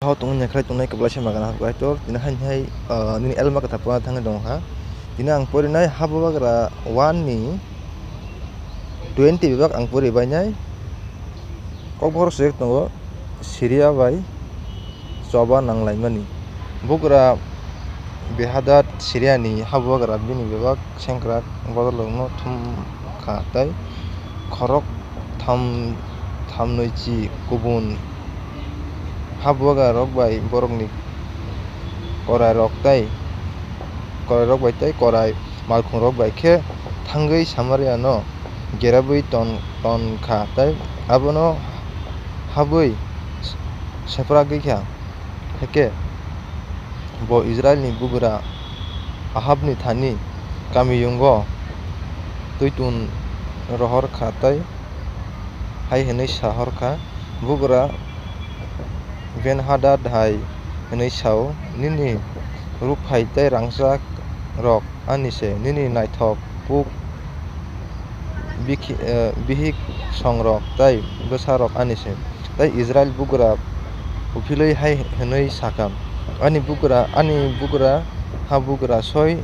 Tong nyakhrai tongnai kabla magana habai tor dina hai nini elma kata pona thang dong ha dina ang pori nai habo bagra 1 ni 20 bibak ang pori bai nai kok bor sek tongo Syria bai soba nanglai mani bugra behadat Syria ni habo bagra bini bibak sengkrak bodol no thum kha tai khorok tham noi chi kubun habuaga rok bai borok ni korai rok bai tai korai malkhung rok bai khe thangui Samaria no gerabui ton kha tai abono habui sepragui kha heke bo Israel ni bugra Ahab ni thani kamiyungo tuitun rohor kha tai hai hinui sahor kha bugra Ben Hadad hai hinui sao nini ruphai tai rangsak rok anise nini naithok puk bihik songrok tai bwsarok anise tai Israel bugra ufilui hai hinui sakam ani bugra ha bugra soi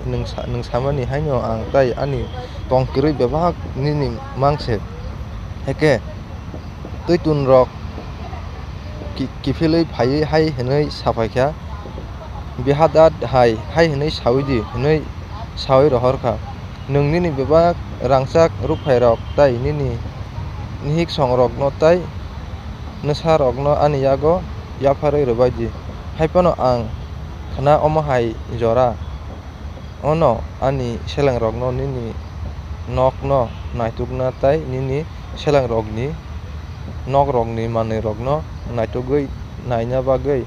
nungsamani haino ang tai ani tongkrui bebak nini mangse heke tuitun rok kifilui phaiui hai hinui sapaikha Behadad hai hinui saudi hinui sawi rohor kha nung nini bebak rangsak ruphai rok tai nini nihik songrok no tai nasa rok no ani yago yafarui rwbai di haifano ang khana omo hai jora ono ani selang rok no nini nok no naitukna tai nini selang rok ni nok rok ni manui rok no naitugui naina bagui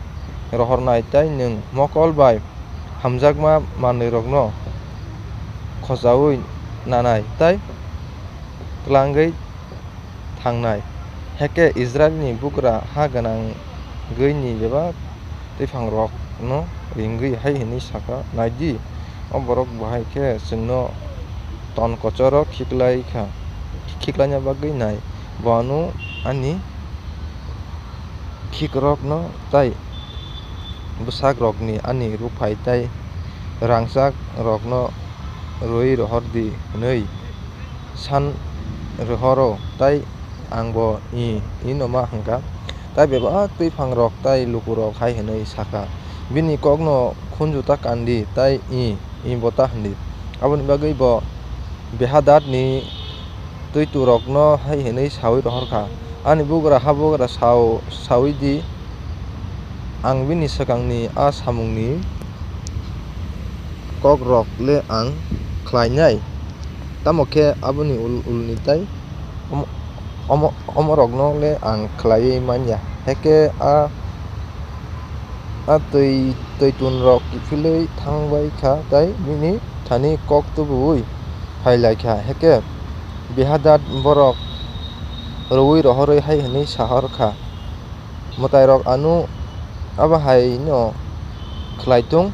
rohor nai tai nung mokol bai hamjakma manui rok no khojaui nanai tai klangui thangnai heke Israel ni bugra ha ganang gui ni bebak tufang rok no ringui hai hinui saka naidi o borok bahai khe chungno ton kochoro khiklaina bagui nai bono ani khikrok no tai bwsak rok ni ani ruphai tai rangsak rok no rui rohor di hinui san rohoro tai angbo inoma hangka tai bebak tuifang rok tai lukurok hai hinui saka bini kok no khunjuta kandi tai bota handi aboni bagui bo Behadad ni tuiturok no hai hinui sawi rohor kha ani bugra ha bugra sawi di ang bini swkangni a samungni kok rok le ang khlainai tamo khe aboni ulni tai omo rok no le ang khlaiui manya heke a tuitun rok kifilui thangbai kha tai bini thani kok tubui hailai kha heke Behadad borok rui rohorui hai hinui sahor kha mutai rok anu abo hai no khlaitung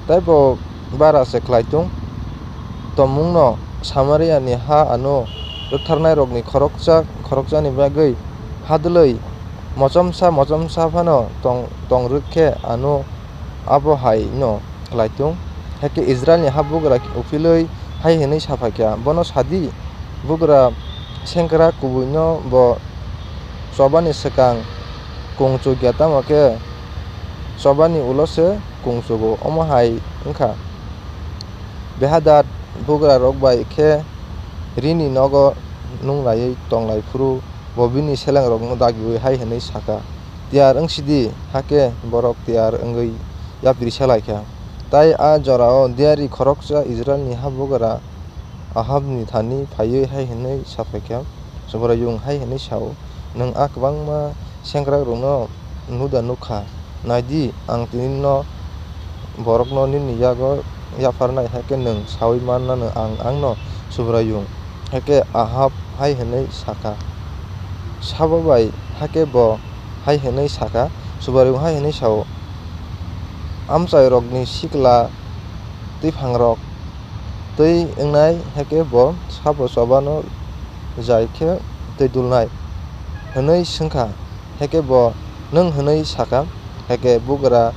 tai bo bara se khlaitung tomung no Samaria ni ha ano rwktharnai rok ni khorokjani bagui hadului mochomsa phano tongrwk khe ano abo hai no khlaitung heke Israel ni ha bugra ufilui hai hinui sapaikha bono sadi bugra sengkra kubui no bo sobani swkang kungchukya tamo khe sobani ulo se kungchugo omo hai wngkha Behadad bugra rok bai khe rini nogo nunglaiui tonglaifru bo bini selang rok no dagiui hai hinui saka tiyar wngsidi hake borok tiyar wngui yapri salaikha tai a jorao diari khoroksa Israel ni ha bugra Ahab ni thani phaiui hai hinui sapaikha subrayung hai hinui sao nung a kwbangma sengkrak rok no nuda nukha naidi ang tini no borok no nini yago yafarnai heke nung sawi mannano ang no subrayung heke Ahab hai hinui saka sabo bai hake bo hai hinui saka subrayung hai hinui sao amchai rok ni sikla tuifang rok tui wngnai heke bo sabo sobano jai khe tui dulnai hinui swngkha heke bo nung hinui saka heke bugra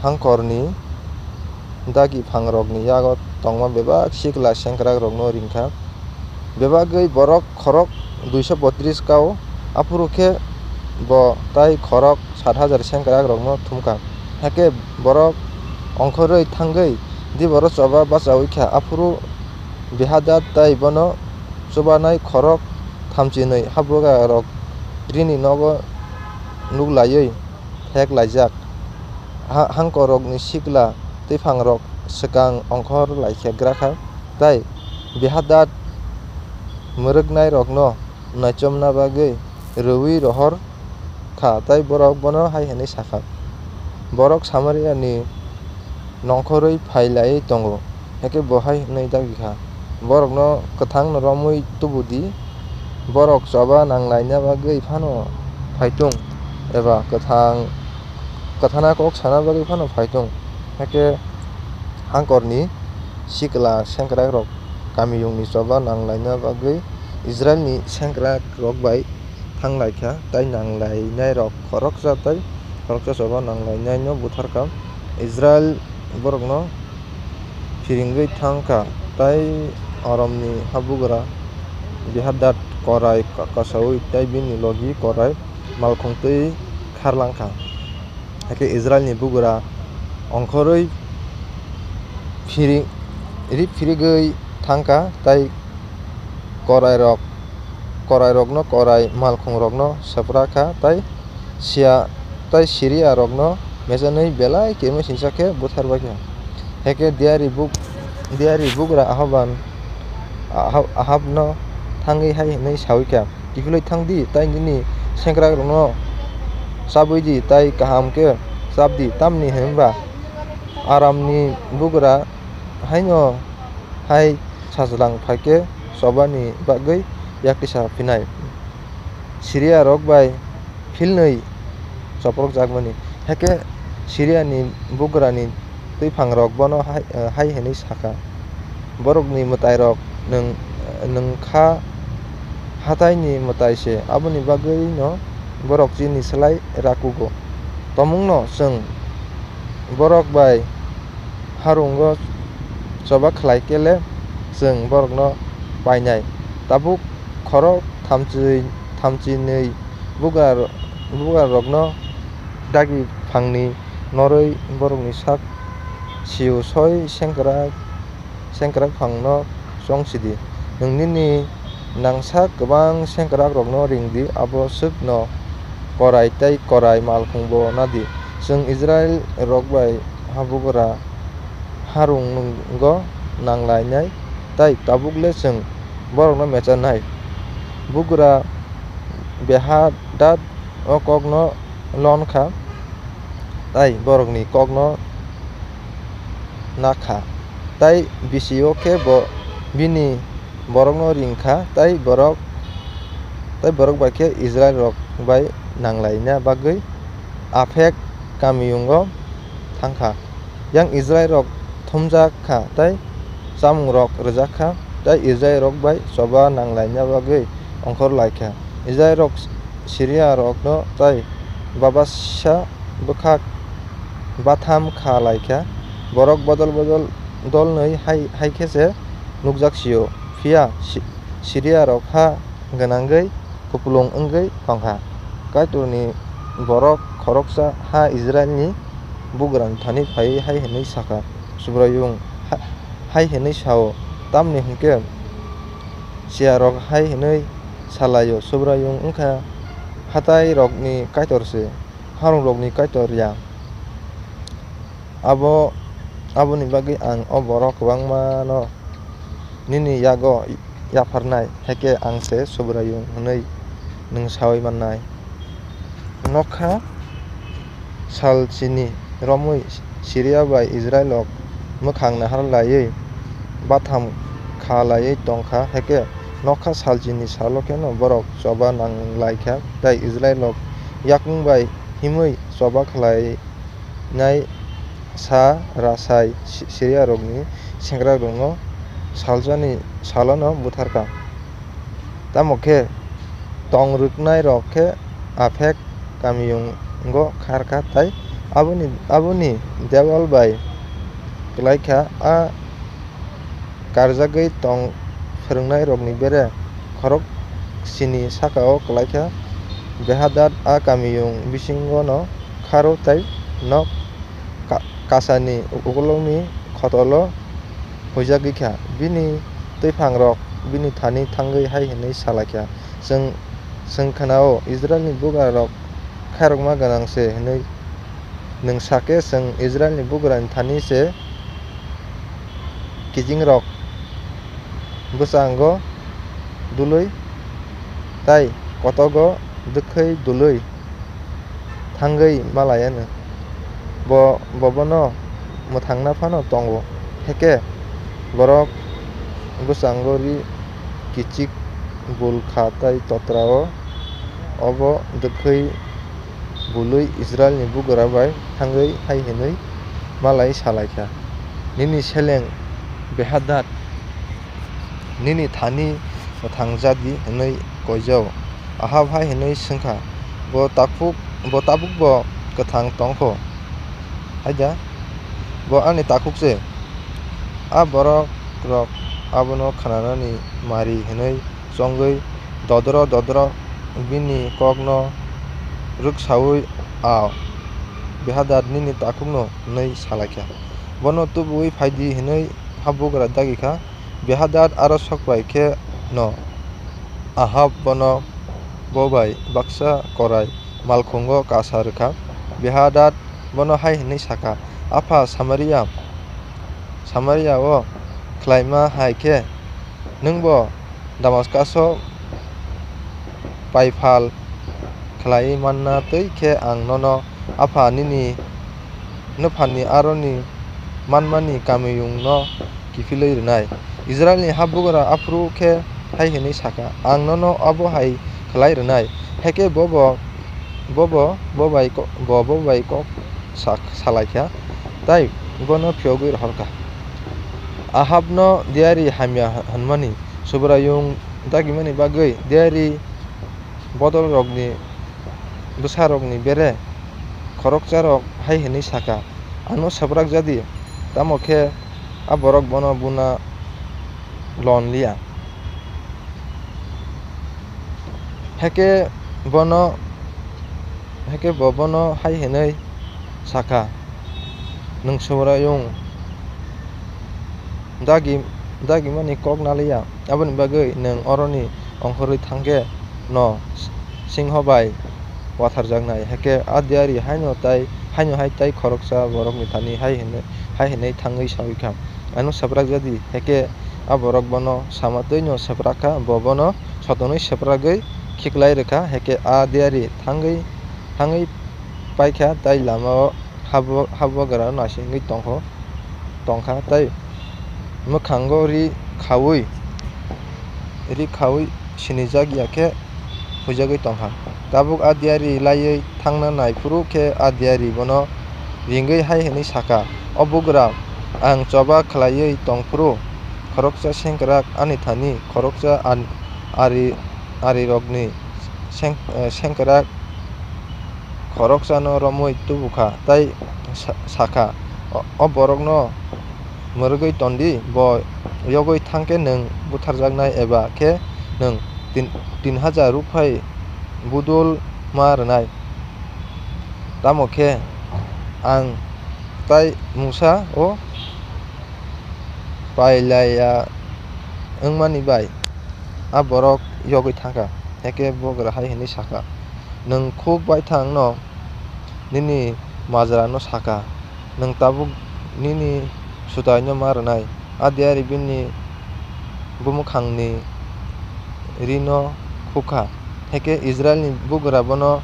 hangkorni dagi phangrokni yago tongma bebak sikla sengkrak rokno ringkha bebagui borok khorok 232 kau afuru khe bo tai khorok 7000 sengkrak rokno thumkha heke borok ongkhorui thangui di borok choba bachawi kha afuru bihadat tai bono chubanai khorok thamchinui habuga rok rini nogo nuglaiui thek laijak hangkorokni sikla twifangrok swkang ongkhor laikha grakha tai bihadat mwrwknai rokno naichomna bagui rwui rohor kha tai borok bono hai hinui sakha borok samaria ni nongkhorui phailai tongo heke bo hai hinui dagikha borokno kwthang no romui tubudi borok choba nanglaina bagui phano phaitung eba kathana kok sana bagui phano phaitung heke hangkorni sikla sengkrak rok kamiyungni choba nanglaina bagui Israel ni sengkrak rok bai thanglaikhya tai nanglainai rok khoroksa tai khoroksa choba nanglainai no butharkha Israel borokno phiringui thangkha tai oromni habugra bihadat korai kasaui tai bini logi korai malkhungtui kharlangkha heke Israel ni bugra ongkhorui phirigui thangkha tai korai rokno korai malkhung rokno saprakha tai Syria rokno mejanui belai kirmai singsa khe butharbaikha heke diari bugra ahabno thangui hai hinui sawikha kiphilui thangdi tai nini sengkrak rokno chabuidi tai kaham khe chapdi tamni hinba aramni bugra haino hai sajlang phaikhe chobani bagui yaktisa phinai Syria rok bai philnui choprokjakmani heke Syria ni bugrani twifangrok bono hai hinui sakha borokni mwtai rok nongkha hatai ni mwtai se aboni bagui no borok chini slai rakugo tomungno chwng borok bai harungo choba khlaikele chwng borokno painai tabuk khorok thamchinui bugar rokno dagi phangni norui borokni sak siu soi sengkrak phangno chongsidi nongni nangsak kwbang sengkrak rokno ringdi abo swk no korai tei korai malkhung bo nadi chwng Israel rok bai habugra harungo nanglainai tai tabukle chwng borokno mechanai bugra bihadat o kokno lonkha tai borokni kokno nakha tai bisio khe bo bini borokno ringkha tai borok bai khe Israel rok bai nanglaina bagui aphek kamiyungo thangkha yang Israel rok thumjakha tai chamung rok rwjakha tai Israel rok bai choba nanglaina bagui ongkhor laikha Israel rok Syria rokno tai babasa bwkhak batham kha laikha borok bodol dolnui haikhe se nukjaksio phiya Syria rok ha gwnangui kupulung wngui tongkha kaitorni borok khoroksa ha Israel ni bugrani thani phaiui hai hinui sakha subrayung hai hinui sao tamni hingkhe sia rok hai hinui salaio subrayung wngkha hatai rokni kaitor se harung rokni kaitor ya aboni bagui ang o borok kwbangma no nini yago yafarnai heke ang se subrayung hinui nungsawui mannai nokha salchini romui Syria bai Israel rok mwkhang naharlaiui batham khalaiui tongkha heke nokha salchini salo kheno borok choba nanglaikha tai Israel rok yakung bai himui choba khlainai sa rasai Syria rokni sengkrak rokno salono butharkha tamo khe tongrwknai rok khe aphek kamiyung go kharkha tei aboni dewal bai klaikha a karjagui tong phwrwngnai rokni bere khorok sini sakao klaikha behadat a kamiyung bisingo no kharo tei nok kasani ukologni khotolo huijagui kha bini twiphang rok bini thani thangui hai hinui salaikha chwng khwnao Israel ni bugra rok khairokma ganang se hinui nwng sake chwng Israel ni bugra ni thani se kijing rok bwchango dului tei kotogo dwkhwi dului thangui malayano bono mwthangna phano tongo heke borok bwchango ri kichik bulkha tei totrao obo dwkhwi bului Israel ni bugra bai thangui hai hinui malai salaikha nini seleng behadat nini thani thangjadi hinui koijak ahab hai hinui swngkha bo tabuk bo kwthang tongkho haida bo ani takukse a borok rok abono khananani mari hinui chongui dodro bini kokno rwksaui behadat nini takukno hinui salaikha bono tubuui phaidi hinui habugra dagikha behadat aro sokbai khe no ahab bono bobai baksa korai malkhungo kasa rwkha behadat bono hai hinui saka apha Samaria o khlaima hai khe nungbo Damascus o paifal khlai manna tei khe ang nono apha nini nuphanni aroni manmani kamiyung no kifilui rwnai Israel ni habugra afuru khe hai hinui saka ang nono abo hai khlai rwnai heke bobai kok salaikha tei bono phiyogui rohorkha ahab no diari hamya hwnmani subrayung dagimani bagui diari bodol rokni bwsarokni bere khoroksa hai hinui saka ano saprakjadi tamo khe a borok bono buna lon liya heke bono hai hinui saka nwng subrayung dagimani kok naliya aboni bagui nwng oroni ongkhorui thangkhe no singhobai watharjaknai heke a diari haino hai tei khoroksa borokni thani hai hinui thangui saoikha ano saprakjadi heke a borok bono samatui no saprakha bo bono sotonui sapragui khiklai rwkha heke a diari thangui paikha tei lamao habugra nasingui tongkha tei mwkhango ri khawui sinijak khe huijagui tongkha tabuk a diari laiui thangna naifuru khe a diari bono ringui hai hinui saka o bugra ang choba khlaiui tongfuru khoroksa sengkrak ani thani khoroksa ari rokni sengkrak khoroksa no romui tubukha tei saka o borok no mwrwgui tondi bo yogui thangkhe nwng butharjaknai eba khe nwng 3000 ruphai budol ma rwnai tamo khe ang tei Musa o pailaya wngmani bai a borok yogui thangkha heke bogra hai hinui saka nwng khub baithang no nini majra no saka nwng tabuk nini sutai no ma rwnai a diari bini bumukhangni ri no khukha heke Israel ni bugra bono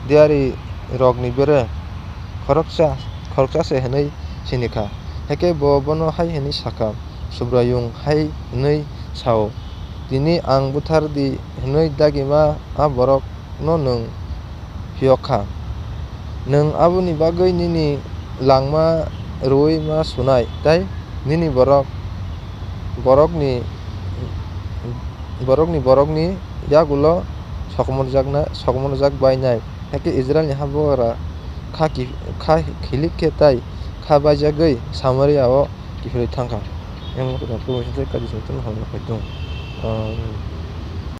diari rokni bere khoroksa se hinui sinikha heke bono hai hinui saka subrayung hai hinui sao tini ang buthardi hinui dagima a borok no nwng phiyokha nwng aboni bagui nini langma rui ma sunai tei nini borokni yagulo sokmorjak bainai haike Israel ni habora kha khilik khe tai kha baijagui Samaria o kifilui tangkha. Yang kuda tu sing kadi sing tun hong na tung.